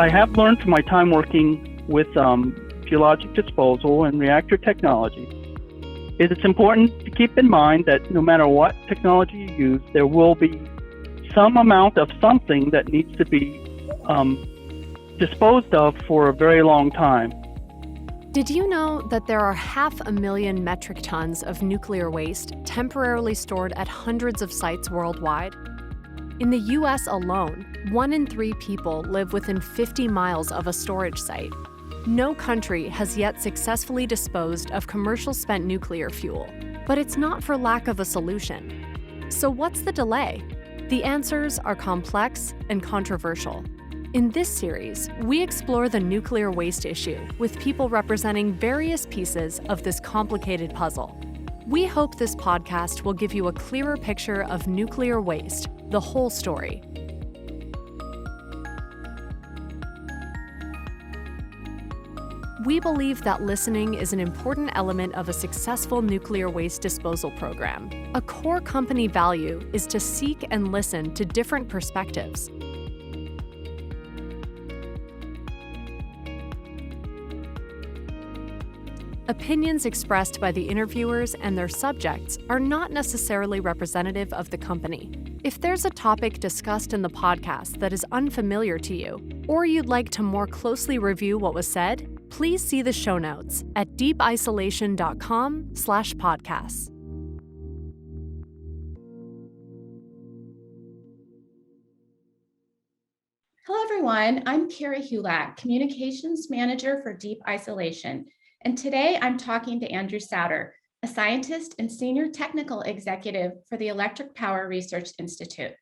I have learned from my time working with geologic disposal and reactor technology is it's important to keep in mind that no matter what technology you use, there will be some amount of something that needs to be disposed of for a very long time. Did you know that there are 500,000 metric tons of nuclear waste temporarily stored at hundreds of sites worldwide? In the US alone, 1 in 3 people live within 50 miles of a storage site. No country has yet successfully disposed of commercial spent nuclear fuel, but it's not for lack of a solution. So what's the delay? The answers are complex and controversial. In this series, we explore the nuclear waste issue with people representing various pieces of this complicated puzzle. We hope this podcast will give you a clearer picture of nuclear waste, the whole story. We believe that listening is an important element of a successful nuclear waste disposal program. A core company value is to seek and listen to different perspectives. Opinions expressed by the interviewers and their subjects are not necessarily representative of the company. If there's a topic discussed in the podcast that is unfamiliar to you, or you'd like to more closely review what was said, please see the show notes at deepisolation.com/podcasts. Hello, everyone. I'm Carrie Hulak, Communications Manager for Deep Isolation. And today I'm talking to Andrew Sowder, a scientist and senior technical executive for the Electric Power Research Institute,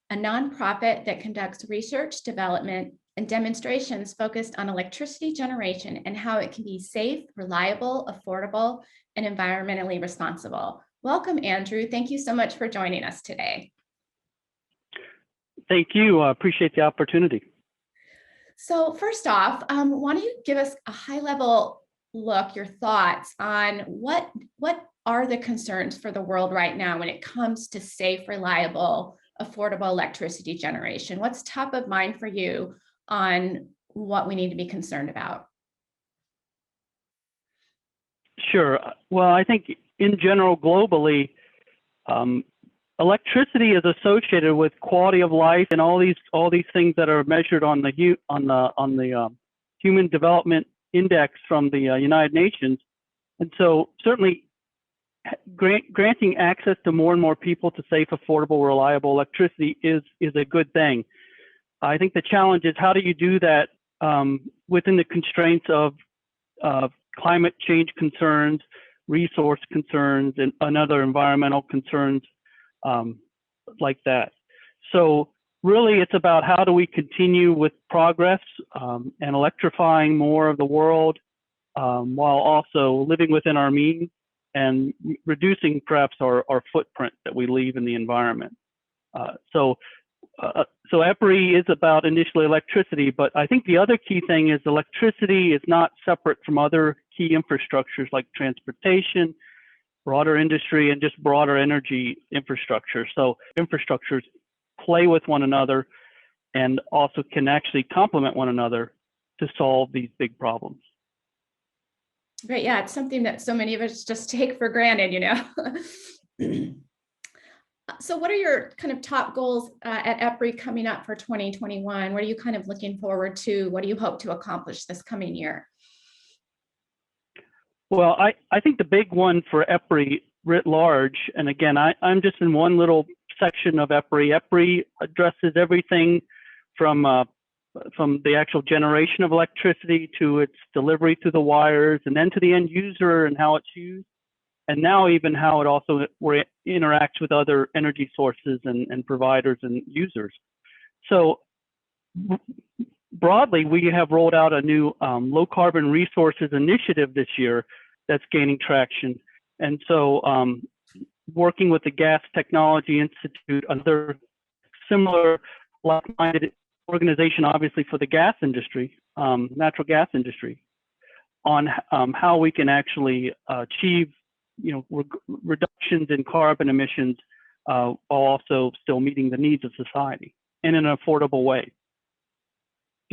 a nonprofit that conducts research, development, and demonstrations focused on electricity generation and how it can be safe, reliable, affordable, and environmentally responsible. Welcome, Andrew. Thank you so much for joining us today. Thank you. I appreciate the opportunity. So first off, why don't you give us a high-level look, your thoughts on what are the concerns for the world right now when it comes to safe, reliable, affordable electricity generation? What's top of mind for you on what we need to be concerned about? Sure. Well, I think in general, globally, electricity is associated with quality of life and all these things that are measured on the Human Development Index from the United Nations. And so certainly granting access to more and more people to safe, affordable, reliable electricity is a good thing. I think the challenge is how do you do that within the constraints of climate change concerns, resource concerns, and other environmental concerns like that. So really, it's about how do we continue with progress and electrifying more of the world while also living within our means and reducing perhaps our footprint that we leave in the environment. So EPRI is about initially electricity, but I think the other key thing is electricity is not separate from other key infrastructures like transportation, broader industry, and just broader energy infrastructure. So infrastructures play with one another and also can actually complement one another to solve these big problems. Great. Yeah, it's something that so many of us just take for granted, you know. So what are your kind of top goals at EPRI coming up for 2021? What are you kind of looking forward to? What do you hope to accomplish this coming year? Well, I think the big one for EPRI writ large, and again, I'm just in one little section of EPRI. EPRI addresses everything from the actual generation of electricity to its delivery through the wires, and then to the end user and how it's used, and now even how it also interacts with other energy sources and providers and users. So broadly, we have rolled out a new low carbon resources initiative this year that's gaining traction. And so working with the Gas Technology Institute, another similar like-minded organization, obviously for the gas industry, natural gas industry, on how we can actually achieve, reductions in carbon emissions while also still meeting the needs of society in an affordable way.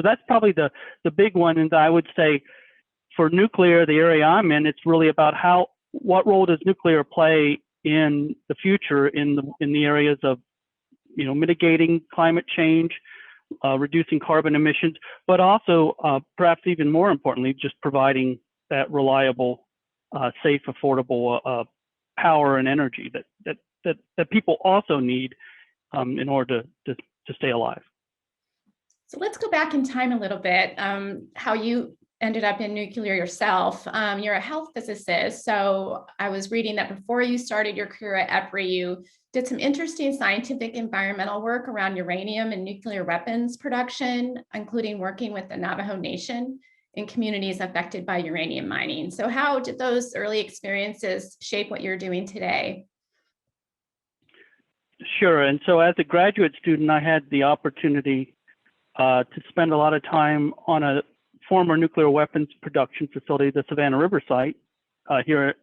So that's probably the big one. And I would say for nuclear, the area I'm in, it's really about what role does nuclear play in the future in the areas of, mitigating climate change, reducing carbon emissions, but also perhaps even more importantly, just providing that reliable, safe, affordable power and energy that people also need in order to stay alive. So let's go back in time a little bit, how you ended up in nuclear yourself. You're a health physicist, so I was reading that before you started your career at EPRI, you did some interesting scientific environmental work around uranium and nuclear weapons production, including working with the Navajo Nation in communities affected by uranium mining. So how did those early experiences shape what you're doing today? Sure. And so as a graduate student, I had the opportunity to spend a lot of time on a former nuclear weapons production facility, the Savannah River site, here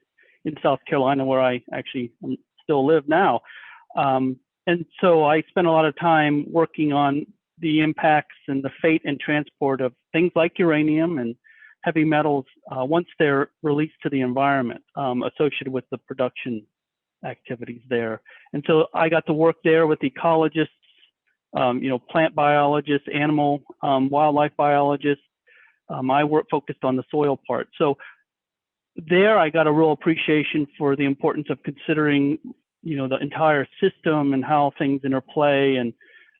in South Carolina, where I actually still live now. And so I spent a lot of time working on the impacts and the fate and transport of things like uranium and heavy metals once they're released to the environment, associated with the production activities there. And so I got to work there with ecologists, plant biologists, animal, wildlife biologists. I focused on the soil part. So there I got a real appreciation for the importance of considering, the entire system and how things interplay and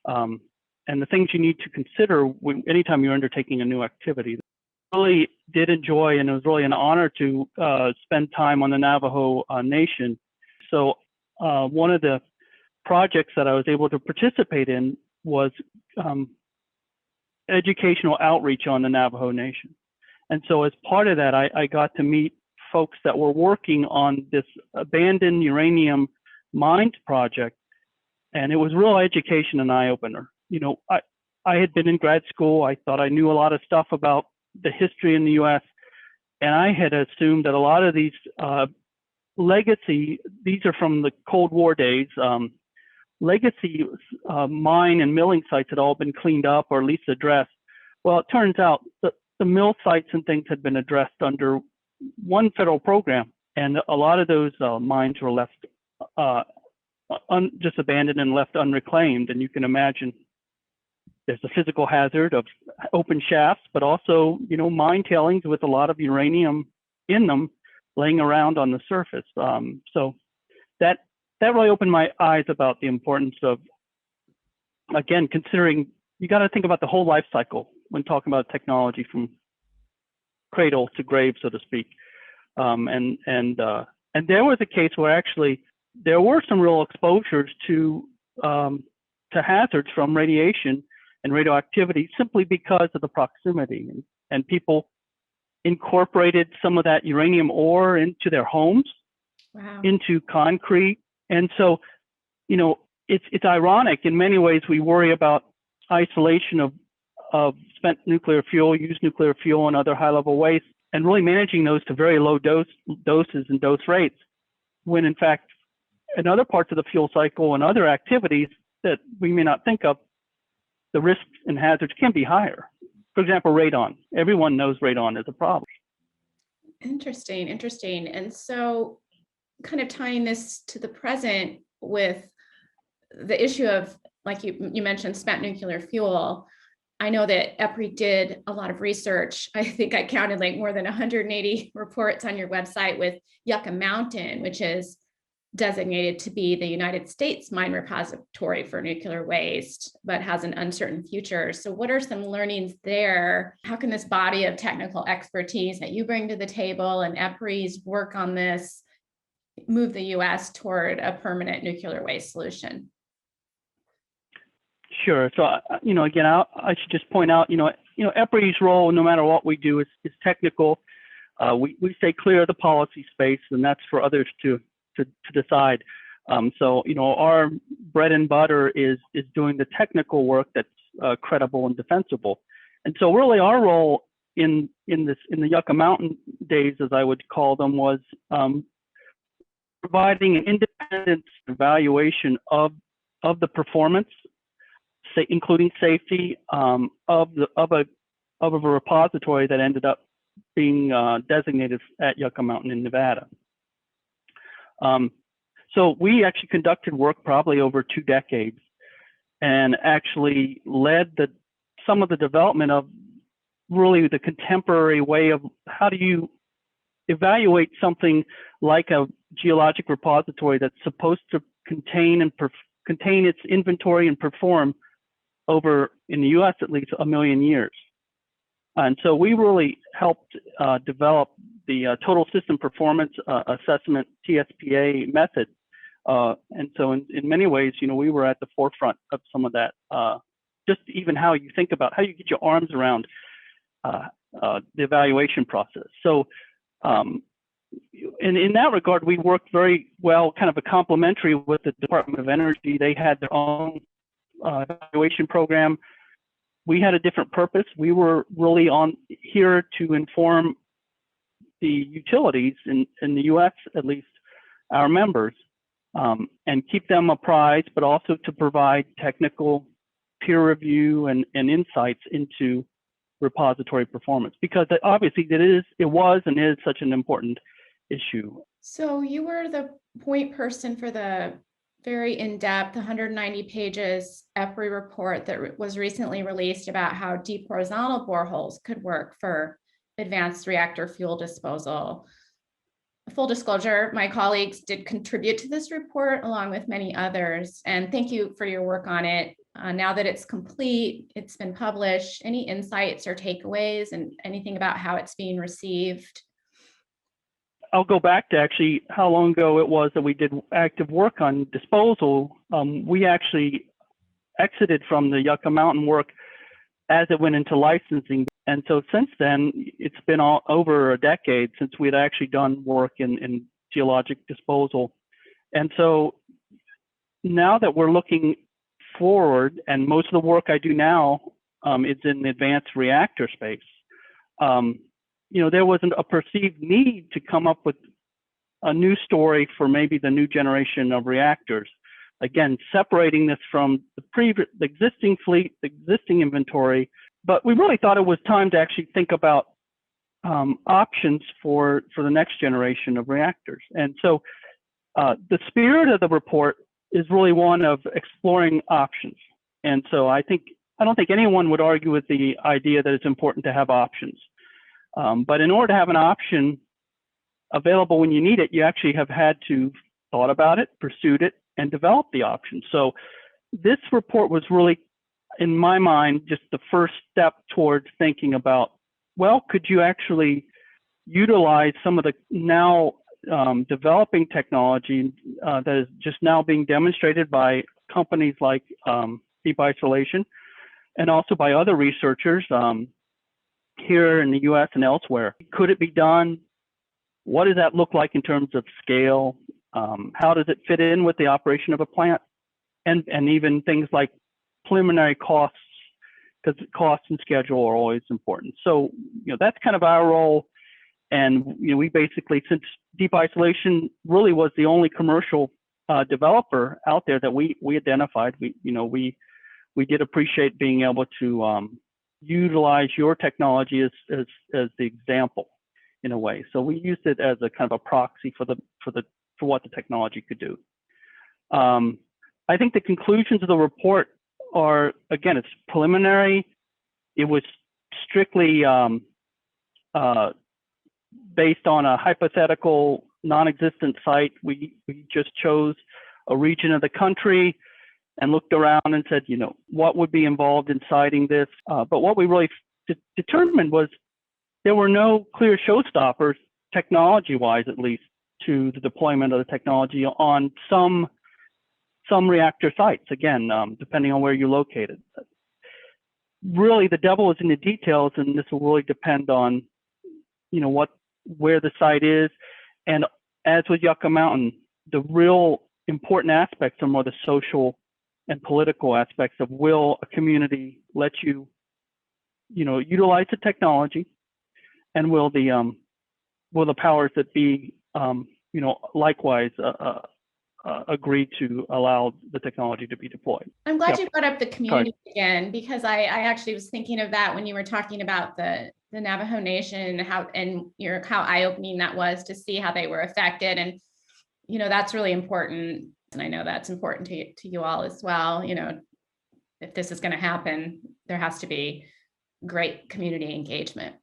the things you need to consider anytime you're undertaking a new activity. I really did enjoy, and it was really an honor to spend time on the Navajo Nation. So one of the projects that I was able to participate in was educational outreach on the Navajo Nation. And so as part of that, I got to meet folks that were working on this abandoned uranium mines project. And it was real education and eye-opener. I had been in grad school. I thought I knew a lot of stuff about the history in the US. And I had assumed that a lot of these these are from the Cold War days, legacy mine and milling sites had all been cleaned up or at least addressed. Well, it turns out that the mill sites and things had been addressed under one federal program, and a lot of those mines were left just abandoned and left unreclaimed. And you can imagine there's a physical hazard of open shafts, but also, mine tailings with a lot of uranium in them laying around on the surface. So that really opened my eyes about the importance of, again, considering you got to think about the whole life cycle when talking about technology from cradle to grave, so to speak. And there was a case where actually there were some real exposures to hazards from radiation and radioactivity simply because of the proximity, and people incorporated some of that uranium ore into their homes, wow, into concrete. And so, it's ironic in many ways. We worry about isolation of spent nuclear fuel, used nuclear fuel, and other high-level waste, and really managing those to very low doses and dose rates, when in fact, in other parts of the fuel cycle and other activities that we may not think of, the risks and hazards can be higher. For example, radon. Everyone knows radon is a problem. Interesting. And so kind of tying this to the present with the issue of, like you mentioned, spent nuclear fuel. I know that EPRI did a lot of research. I think I counted like more than 180 reports on your website with Yucca Mountain, which is designated to be the United States mine repository for nuclear waste, but has an uncertain future. So what are some learnings there? How can this body of technical expertise that you bring to the table and EPRI's work on this move the US toward a permanent nuclear waste solution? Sure. So, again, I should just point out, EPRI's role, no matter what we do, is technical. We stay clear of the policy space, and that's for others to decide. So, our bread and butter is doing the technical work that's credible and defensible. And so, really, our role in the Yucca Mountain days, as I would call them, was providing an independent evaluation of the performance, including safety of a repository that ended up being designated at Yucca Mountain in Nevada. So we actually conducted work probably over 2 decades and actually led some of the development of really the contemporary way of how do you evaluate something like a geologic repository that's supposed to contain its inventory and perform over, in the US at least, 1 million years. And so we really helped develop the Total System Performance Assessment, TSPA method. And so in many ways, we were at the forefront of some of that, just even how you think about how you get your arms around the evaluation process. So in that regard, we worked very well, kind of a complementary with the Department of Energy. They had their own evaluation program. We had a different purpose. We were really here to inform the utilities in the US, at least our members, and keep them apprised, but also to provide technical peer review and insights into repository performance, because obviously it was and is such an important issue. So you were the point person for the very in-depth 190 pages EPRI report that was recently released about how deep horizontal boreholes could work for advanced reactor fuel disposal. Full disclosure, my colleagues did contribute to this report along with many others, and thank you for your work on it. Now that it's complete, it's been published, any insights or takeaways and anything about how it's being received? I'll go back to actually how long ago it was that we did active work on disposal. We actually exited from the Yucca Mountain work as it went into licensing. And so since then, it's been over a decade since we'd actually done work in geologic disposal. And so now that we're looking forward, and most of the work I do now is in the advanced reactor space, there wasn't a perceived need to come up with a new story for maybe the new generation of reactors. Again, separating this from the existing fleet, the existing inventory, but we really thought it was time to actually think about options for the next generation of reactors. And so the spirit of the report is really one of exploring options. And so I don't think anyone would argue with the idea that it's important to have options. But in order to have an option available when you need it, you actually have had to thought about it, pursued it, and developed the option. So this report was really, in my mind, just the first step towards thinking about, well, could you actually utilize some of the now developing technology that is just now being demonstrated by companies like Deep Isolation and also by other researchers here in the US and elsewhere. Could it be done? What does that look like in terms of scale? How does it fit in with the operation of a plant? And even things like preliminary costs, because cost and schedule are always important. So, that's kind of our role. And, we basically, since Deep Isolation really was the only commercial developer out there that we identified, we did appreciate being able to utilize your technology as the example in a way. So we used it as a kind of a proxy for what the technology could do. I think the conclusions of the report are, again, it's preliminary. It was strictly based on a hypothetical non-existent site. We just chose a region of the country and looked around and said, what would be involved in siting this? But what we really determined was there were no clear showstoppers, technology-wise at least, to the deployment of the technology on some reactor sites, again, depending on where you're located. Really, the devil is in the details, and this will really depend on, where the site is. And as with Yucca Mountain, the real important aspects are more the social and political aspects of, will a community let you, utilize the technology, and will the powers that be, likewise agreed to allow the technology to be deployed. I'm glad Yep. you brought up the community again, because I actually was thinking of that when you were talking about the Navajo Nation and how eye-opening that was to see how they were affected. And, that's really important. And I know that's important to you all as well. If this is going to happen, there has to be great community engagement.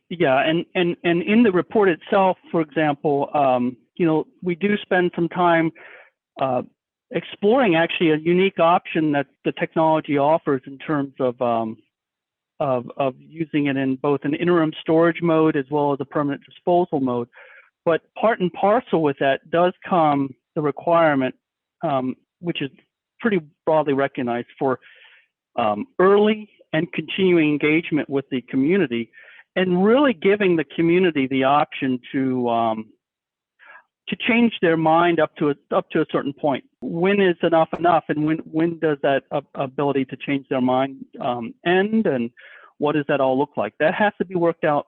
Yeah, and in the report itself, for example, we do spend some time exploring actually a unique option that the technology offers in terms of using it in both an interim storage mode as well as a permanent disposal mode. But part and parcel with that does come the requirement, which is pretty broadly recognized, for early and continuing engagement with the community, and really giving the community the option to change their mind up to a certain point. When is enough, and when does that ability to change their mind end, and what does that all look like? That has to be worked out,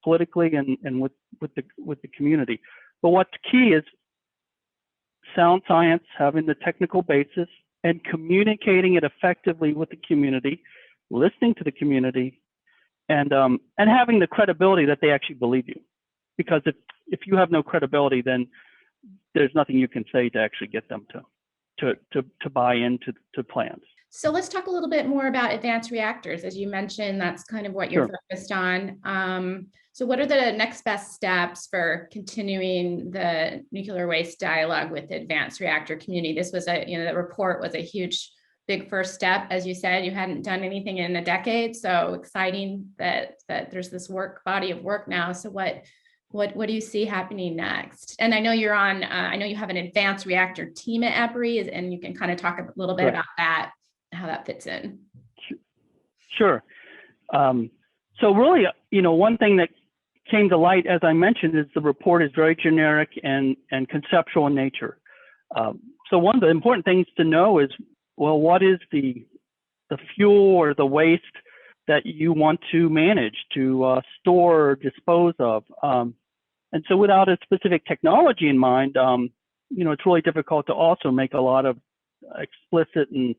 politically and with the community. But what's key is sound science, having the technical basis, and communicating it effectively with the community, listening to the community, and having the credibility that they actually believe you. Because if you have no credibility, then there's nothing you can say to actually get them to buy into plans. So let's talk a little bit more about advanced reactors. As you mentioned, that's kind of what you're focused on. So what are the next best steps for continuing the nuclear waste dialogue with the advanced reactor community? This was the report was a huge, big first step. As you said, you hadn't done anything in a decade. So exciting that there's this body of work now. So what do you see happening next? And I know you're on, I know you have an advanced reactor team at EPRI, and you can kind of talk a little bit about that, how that fits in. Sure. So really, one thing that came to light, as I mentioned, is the report is very generic and conceptual in nature. So one of the important things to know is, well, what is the fuel or the waste that you want to manage, to store or dispose of? And so without a specific technology in mind, it's really difficult to also make a lot of explicit and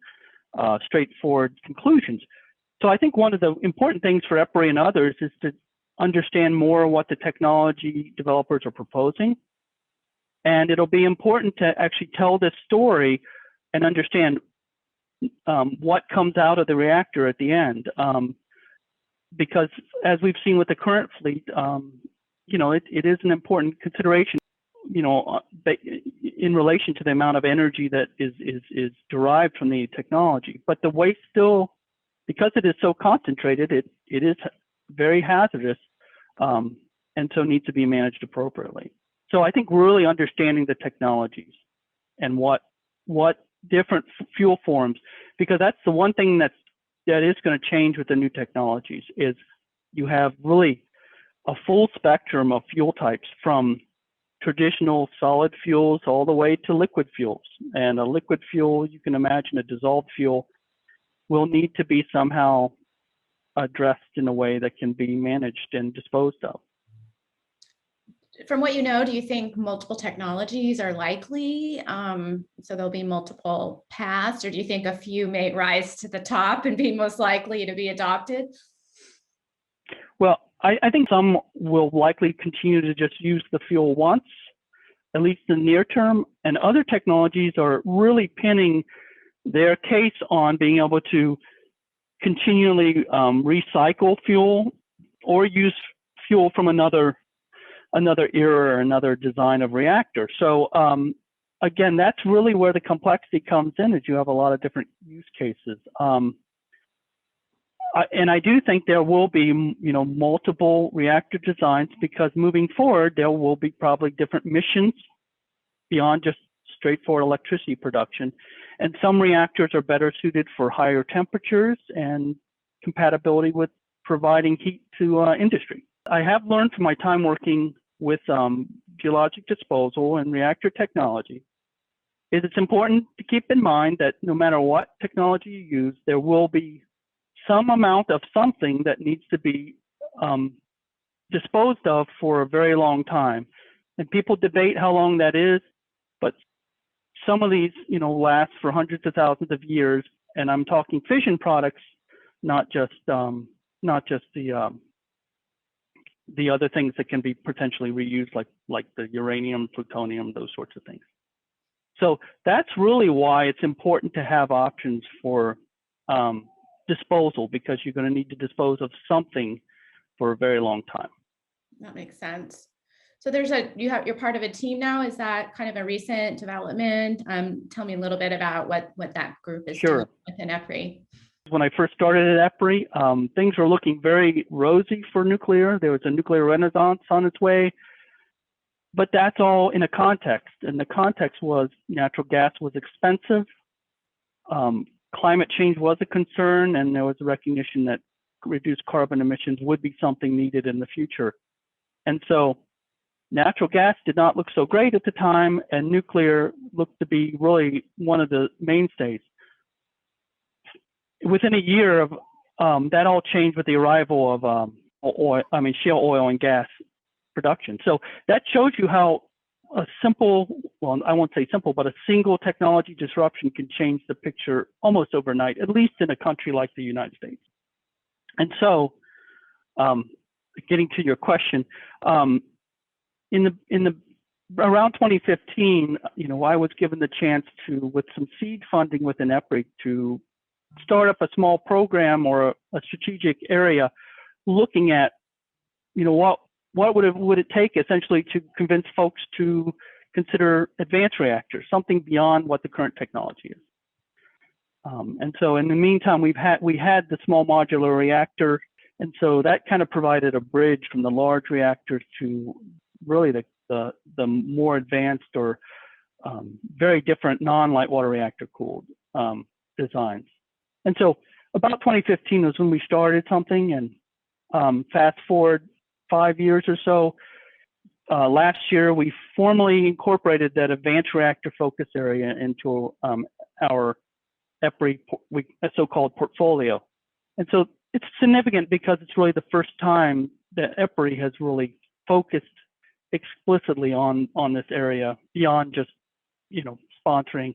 straightforward conclusions. So I think one of the important things for EPRI and others is to understand more what the technology developers are proposing. And it'll be important to actually tell this story and understand what comes out of the reactor at the end. Because as we've seen with the current fleet, it is an important consideration, in relation to the amount of energy that is derived from the technology. But the waste still, because it is so concentrated, it is very hazardous, and so needs to be managed appropriately. So I think really understanding the technologies and what different fuel forms, because that's the one thing that is going to change with the new technologies, is you have really a full spectrum of fuel types, from traditional solid fuels all the way to liquid fuels. And a liquid fuel, you can imagine a dissolved fuel, will need to be somehow addressed in a way that can be managed and disposed of. From what you know, do you think multiple technologies are likely? So there'll be multiple paths, or do you think a few may rise to the top and be most likely to be adopted? Well, I think some will likely continue to just use the fuel once, at least in the near term, and other technologies are really pinning their case on being able to continually recycle fuel or use fuel from another era or another design of reactor. So again, that's really where the complexity comes in, is you have a lot of different use cases. And I do think there will be, multiple reactor designs, because moving forward, there will be probably different missions beyond just straightforward electricity production. And some reactors are better suited for higher temperatures and compatibility with providing heat to industry. I have learned from my time working with geologic disposal and reactor technology is it's important to keep in mind that no matter what technology you use, there will be some amount of something that needs to be disposed of for a very long time. And people debate how long that is, but some of these, last for hundreds of thousands of years. And I'm talking fission products, not just the other things that can be potentially reused, like the uranium, plutonium, those sorts of things. So that's really why it's important to have options for disposal, because you're going to need to dispose of something for a very long time. That makes sense. So you're part of a team now. Is that kind of a recent development? Tell me a little bit about what that group is doing within EPRI. When I first started at EPRI, things were looking very rosy for nuclear. There was a nuclear renaissance on its way, but that's all in a context. And the context was natural gas was expensive. Climate change was a concern, and there was a recognition that reduced carbon emissions would be something needed in the future. And so natural gas did not look so great at the time, and nuclear looked to be really one of the mainstays. Within a year of that, all changed with the arrival of shale oil and gas production. So that shows you how a simple, well, I won't say simple, but a single technology disruption can change the picture almost overnight, at least in a country like the United States. And so, getting to your question, in the around 2015, I was given the chance to, with some seed funding within EPRI, to start up a small program or a strategic area, looking at, what would it take essentially to convince folks to consider advanced reactors, something beyond what the current technology is. And so in the meantime, we had the small modular reactor, and so that kind of provided a bridge from the large reactors to really the more advanced or very different non-light water reactor cooled designs. And so about 2015 was when we started something, and fast forward 5 years or so, last year we formally incorporated that advanced reactor focus area into our EPRI so-called portfolio. And so it's significant because it's really the first time that EPRI has really focused explicitly on this area beyond just sponsoring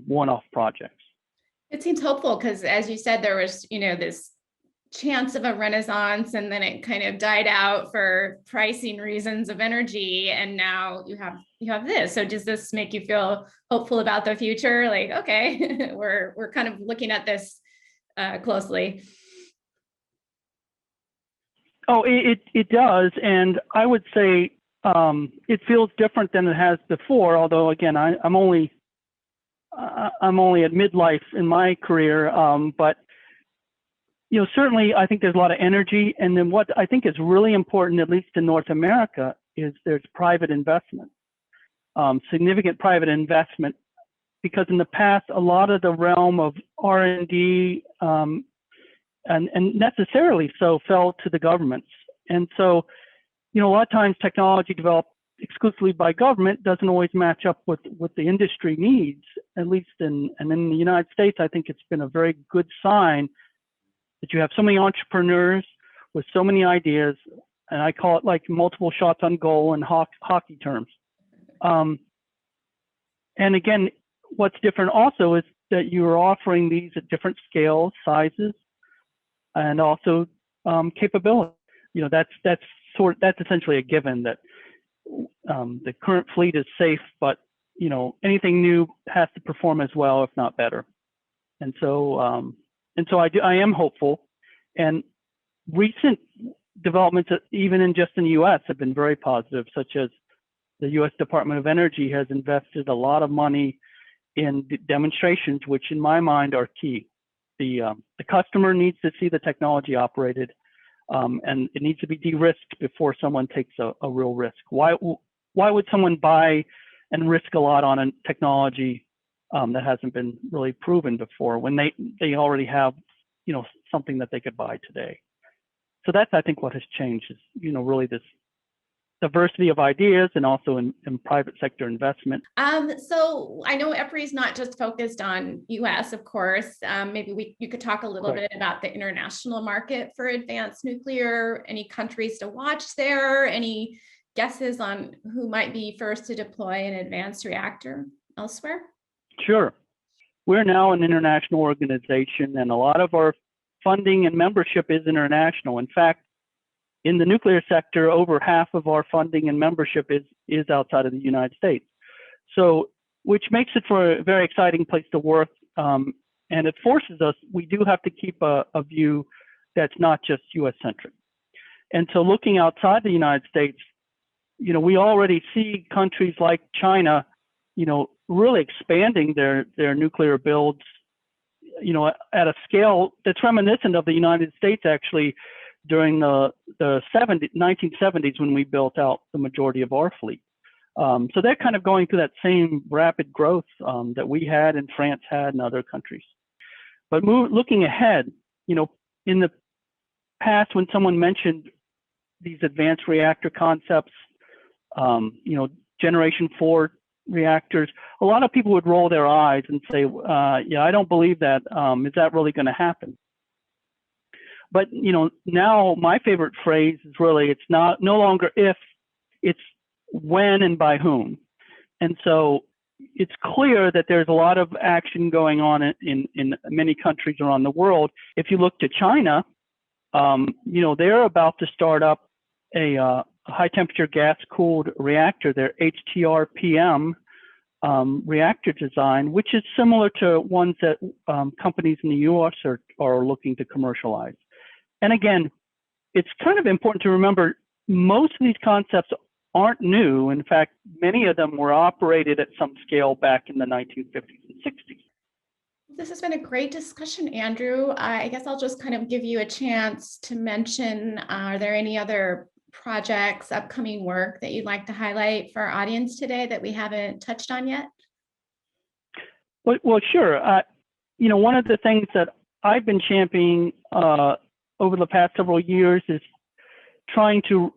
one-off projects. It seems hopeful because, as you said, there was this chance of a renaissance, and then it kind of died out for pricing reasons of energy, and now you have this. So does this make you feel hopeful about the future? Like, okay, we're kind of looking at this closely. Oh, it does, and I would say it feels different than it has before. Although again, I'm only at midlife in my career, but certainly I think there's a lot of energy. And then what I think is really important, at least in North America, is there's private investment, significant private investment, because in the past, a lot of the realm of R&D and necessarily so fell to the governments. And so, a lot of times technology developed exclusively by government doesn't always match up with what the industry needs, at least in the United States. I think it's been a very good sign that you have so many entrepreneurs with so many ideas, and I call it like multiple shots on goal in hockey terms. And again, what's different also is that you are offering these at different scales, sizes, and also capability. That's essentially a given that the current fleet is safe, but anything new has to perform as well, if not better. And so I am hopeful. And recent developments, even in the U.S., have been very positive, such as the U.S. Department of Energy has invested a lot of money in demonstrations, which in my mind are key. The customer needs to see the technology operated, and it needs to be de-risked before someone takes a real risk. Why would someone buy and risk a lot on a technology that hasn't been really proven before when they already have something that they could buy today? So that's, I think, what has changed is really this diversity of ideas, and also in private sector investment. So I know EPRI is not just focused on US, of course. Maybe you could talk a little bit about the international market for advanced nuclear, any countries to watch there, any guesses on who might be first to deploy an advanced reactor elsewhere? Sure. We're now an international organization, and a lot of our funding and membership is international. In fact, in the nuclear sector, over half of our funding and membership is outside of the United States. So, which makes it for a very exciting place to work. And it forces us, we do have to keep a view that's not just US centric. And so looking outside the United States, we already see countries like China, really expanding their nuclear builds, at a scale that's reminiscent of the United States actually during the 1970s when we built out the majority of our fleet. So they're kind of going through that same rapid growth that we had and France had and other countries. But looking ahead, in the past when someone mentioned these advanced reactor concepts, generation 4 reactors, a lot of people would roll their eyes and say, yeah, I don't believe that. Is that really going to happen? But, now my favorite phrase is really, it's no longer if, it's when and by whom. And so it's clear that there's a lot of action going on in many countries around the world. If you look to China, they're about to start up a high temperature gas cooled reactor, their HTRPM reactor design, which is similar to ones that companies in the US are looking to commercialize. And again, it's kind of important to remember most of these concepts aren't new. In fact, many of them were operated at some scale back in the 1950s and 60s. This has been a great discussion, Andrew. I guess I'll just kind of give you a chance to mention, are there any other projects, upcoming work that you'd like to highlight for our audience today that we haven't touched on yet? Well, sure. One of the things that I've been championing over the past several years is trying to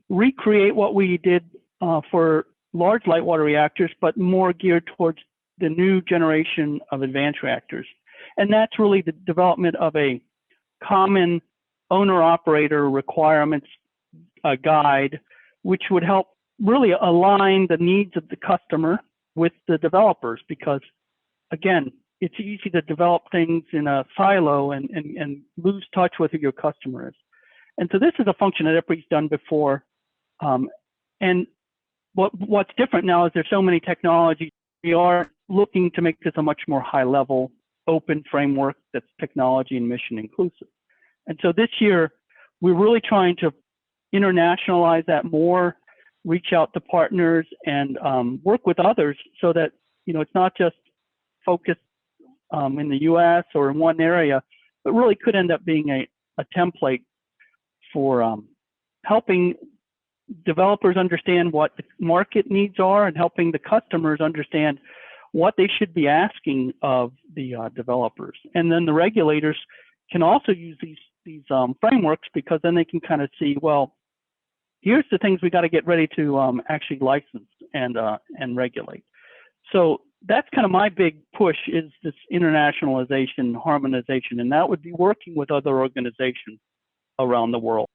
recreate what we did for large light water reactors, but more geared towards the new generation of advanced reactors. And that's really the development of a common owner-operator requirements guide, which would help really align the needs of the customer with the developers, because again, it's easy to develop things in a silo and lose touch with who your customer is. And so this is a function that EPRI's done before. And what's different now is there's so many technologies. We are looking to make this a much more high-level, open framework that's technology and mission inclusive. And so this year, we're really trying to internationalize that more, reach out to partners, and work with others so that it's not just focused in the U.S. or in one area, but really could end up being a template for helping developers understand what the market needs are and helping the customers understand what they should be asking of the developers. And then the regulators can also use these frameworks, because then they can kind of see, well, here's the things we got to get ready to actually license and regulate. So that's kind of my big push, is this internationalization, harmonization, and that would be working with other organizations around the world.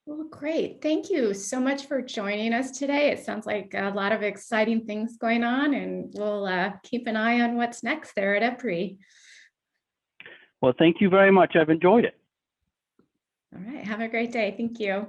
Well, great. Thank you so much for joining us today. It sounds like a lot of exciting things going on, and we'll keep an eye on what's next there at EPRI. Well, thank you very much. I've enjoyed it. All right. Have a great day. Thank you.